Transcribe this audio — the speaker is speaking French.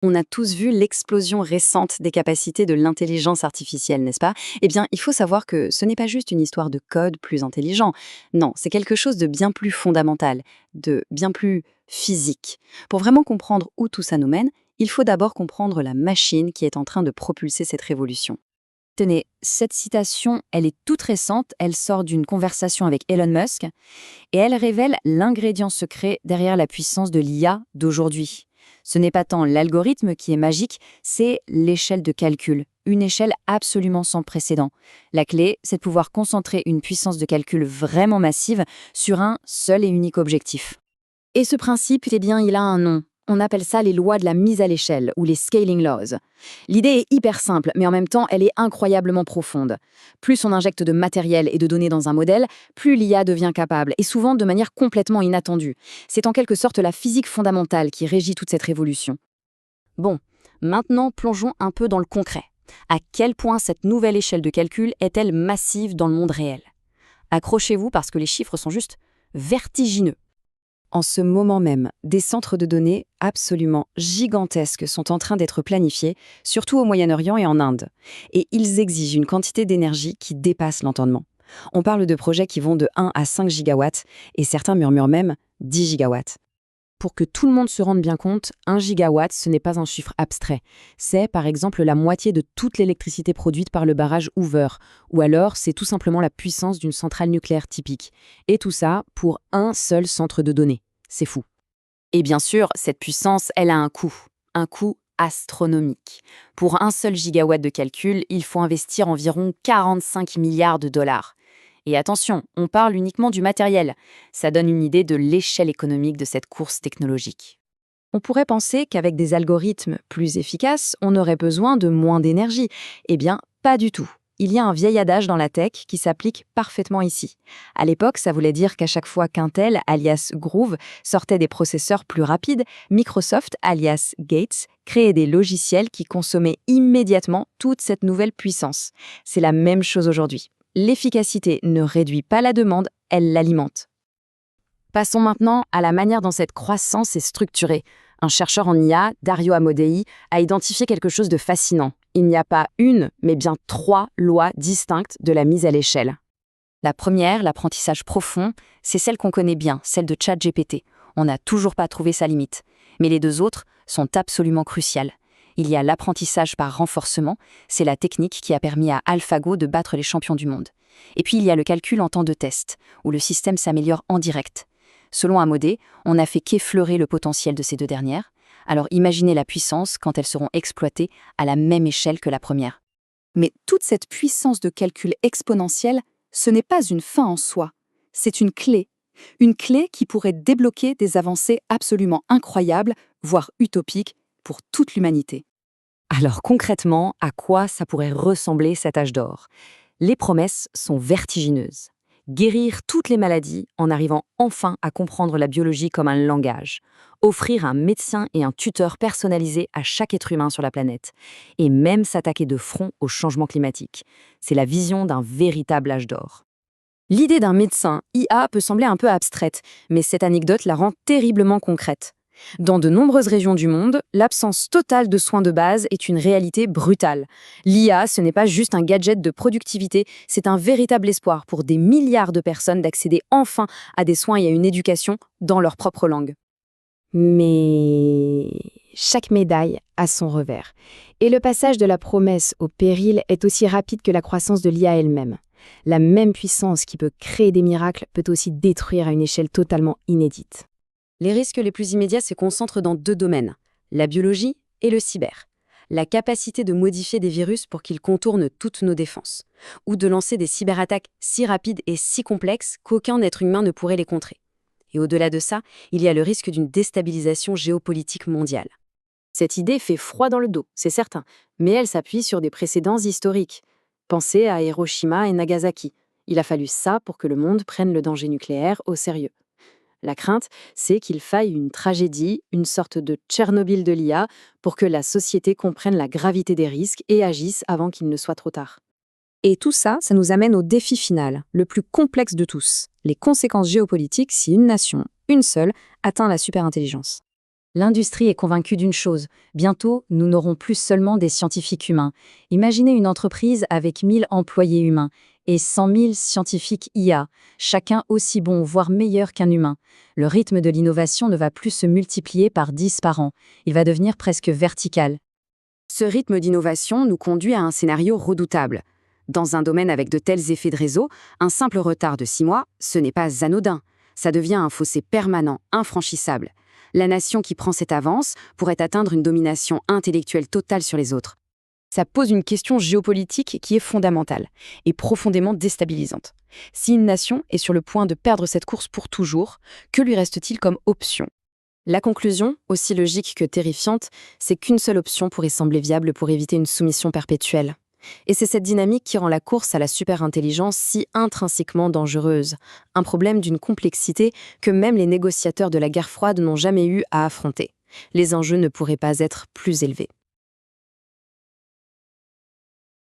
On a tous vu l'explosion récente des capacités de l'intelligence artificielle, n'est-ce pas? Eh bien, il faut savoir que ce n'est pas juste une histoire de code plus intelligent. Non, c'est quelque chose de bien plus fondamental, de bien plus physique. Pour vraiment comprendre où tout ça nous mène, il faut d'abord comprendre la machine qui est en train de propulser cette révolution. Tenez, cette citation, elle est toute récente, elle sort d'une conversation avec Elon Musk, et elle révèle l'ingrédient secret derrière la puissance de l'IA d'aujourd'hui. Ce n'est pas tant l'algorithme qui est magique, c'est l'échelle de calcul, une échelle absolument sans précédent. La clé, c'est de pouvoir concentrer une puissance de calcul vraiment massive sur un seul et unique objectif. Et ce principe, eh bien, il a un nom. On appelle ça les lois de la mise à l'échelle, ou les scaling laws. L'idée est hyper simple, mais en même temps, elle est incroyablement profonde. Plus on injecte de matériel et de données dans un modèle, plus l'IA devient capable, et souvent de manière complètement inattendue. C'est en quelque sorte la physique fondamentale qui régit toute cette révolution. Bon, maintenant plongeons un peu dans le concret. À quel point cette nouvelle échelle de calcul est-elle massive dans le monde réel? Accrochez-vous parce que les chiffres sont juste vertigineux. En ce moment même, des centres de données absolument gigantesques sont en train d'être planifiés, surtout au Moyen-Orient et en Inde. Et ils exigent une quantité d'énergie qui dépasse l'entendement. On parle de projets qui vont de 1 à 5 gigawatts, et certains murmurent même 10 gigawatts. Pour que tout le monde se rende bien compte, 1 gigawatt, ce n'est pas un chiffre abstrait. C'est, par exemple, la moitié de toute l'électricité produite par le barrage Hoover, ou alors c'est tout simplement la puissance d'une centrale nucléaire typique. Et tout ça pour un seul centre de données. C'est fou. Et bien sûr, cette puissance, elle a un coût astronomique. Pour un seul gigawatt de calcul, il faut investir environ 45 milliards de dollars. Et attention, on parle uniquement du matériel. Ça donne une idée de l'échelle économique de cette course technologique. On pourrait penser qu'avec des algorithmes plus efficaces, on aurait besoin de moins d'énergie. Eh bien, pas du tout. Il y a un vieil adage dans la tech qui s'applique parfaitement ici. À l'époque, ça voulait dire qu'à chaque fois qu'Intel, alias Groove, sortait des processeurs plus rapides, Microsoft, alias Gates, créait des logiciels qui consommaient immédiatement toute cette nouvelle puissance. C'est la même chose aujourd'hui. L'efficacité ne réduit pas la demande, elle l'alimente. Passons maintenant à la manière dont cette croissance est structurée. Un chercheur en IA, Dario Amodei, a identifié quelque chose de fascinant. Il n'y a pas une, mais bien 3 lois distinctes de la mise à l'échelle. La première, l'apprentissage profond, c'est celle qu'on connaît bien, celle de ChatGPT. On n'a toujours pas trouvé sa limite. Mais les deux autres sont absolument cruciales. Il y a l'apprentissage par renforcement, c'est la technique qui a permis à AlphaGo de battre les champions du monde. Et puis il y a le calcul en temps de test, où le système s'améliore en direct. Selon Amodei, on n'a fait qu'effleurer le potentiel de ces deux dernières, alors imaginez la puissance quand elles seront exploitées à la même échelle que la première. Mais toute cette puissance de calcul exponentielle, ce n'est pas une fin en soi, c'est une clé. Une clé qui pourrait débloquer des avancées absolument incroyables, voire utopiques, pour toute l'humanité. Alors concrètement, à quoi ça pourrait ressembler cet âge d'or? Les promesses sont vertigineuses. Guérir toutes les maladies en arrivant enfin à comprendre la biologie comme un langage. Offrir un médecin et un tuteur personnalisés à chaque être humain sur la planète. Et même s'attaquer de front au changement climatique. C'est la vision d'un véritable âge d'or. L'idée d'un médecin IA peut sembler un peu abstraite, mais cette anecdote la rend terriblement concrète. Dans de nombreuses régions du monde, l'absence totale de soins de base est une réalité brutale. L'IA, ce n'est pas juste un gadget de productivité, c'est un véritable espoir pour des milliards de personnes d'accéder enfin à des soins et à une éducation dans leur propre langue. Mais chaque médaille a son revers. Et le passage de la promesse au péril est aussi rapide que la croissance de l'IA elle-même. La même puissance qui peut créer des miracles peut aussi détruire à une échelle totalement inédite. Les risques les plus immédiats se concentrent dans 2 domaines, la biologie et le cyber. La capacité de modifier des virus pour qu'ils contournent toutes nos défenses, ou de lancer des cyberattaques si rapides et si complexes qu'aucun être humain ne pourrait les contrer. Et au-delà de ça, il y a le risque d'une déstabilisation géopolitique mondiale. Cette idée fait froid dans le dos, c'est certain, mais elle s'appuie sur des précédents historiques. Pensez à Hiroshima et Nagasaki. Il a fallu ça pour que le monde prenne le danger nucléaire au sérieux. La crainte, c'est qu'il faille une tragédie, une sorte de Tchernobyl de l'IA, pour que la société comprenne la gravité des risques et agisse avant qu'il ne soit trop tard. Et tout ça, ça nous amène au défi final, le plus complexe de tous, les conséquences géopolitiques si une nation, une seule, atteint la superintelligence. L'industrie est convaincue d'une chose. Bientôt, nous n'aurons plus seulement des scientifiques humains. Imaginez une entreprise avec 1000 employés humains et 100 000 scientifiques IA, chacun aussi bon, voire meilleur qu'un humain. Le rythme de l'innovation ne va plus se multiplier par 10 par an. Il va devenir presque vertical. Ce rythme d'innovation nous conduit à un scénario redoutable. Dans un domaine avec de tels effets de réseau, un simple retard de 6 mois, ce n'est pas anodin. Ça devient un fossé permanent, infranchissable. La nation qui prend cette avance pourrait atteindre une domination intellectuelle totale sur les autres. Ça pose une question géopolitique qui est fondamentale et profondément déstabilisante. Si une nation est sur le point de perdre cette course pour toujours, que lui reste-t-il comme option ? La conclusion, aussi logique que terrifiante, c'est qu'une seule option pourrait sembler viable pour éviter une soumission perpétuelle. Et c'est cette dynamique qui rend la course à la superintelligence si intrinsèquement dangereuse, un problème d'une complexité que même les négociateurs de la guerre froide n'ont jamais eu à affronter. Les enjeux ne pourraient pas être plus élevés.